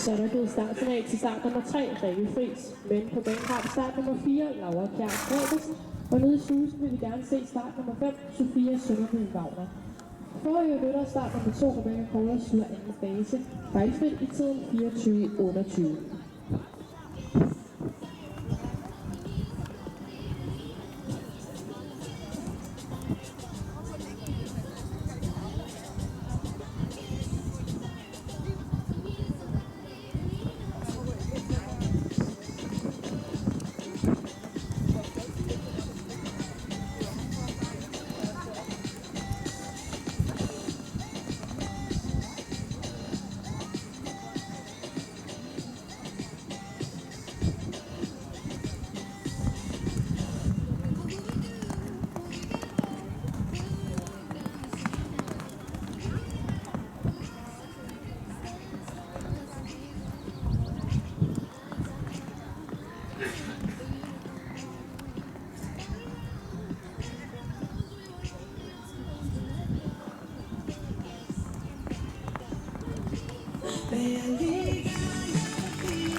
Så er der givet startsignal til start nummer 3, Rikke Friis. Men på banen har vi start nummer 4, Laura Kjær Gregersen. Og nede i slusen vil vi gerne se start nummer 5, Sofia Sønderby Wagner. Forrige rytter start nummer 2, Rebecca Kohler, slutter anden fase. Fejlfrit i tiden 24:28. May I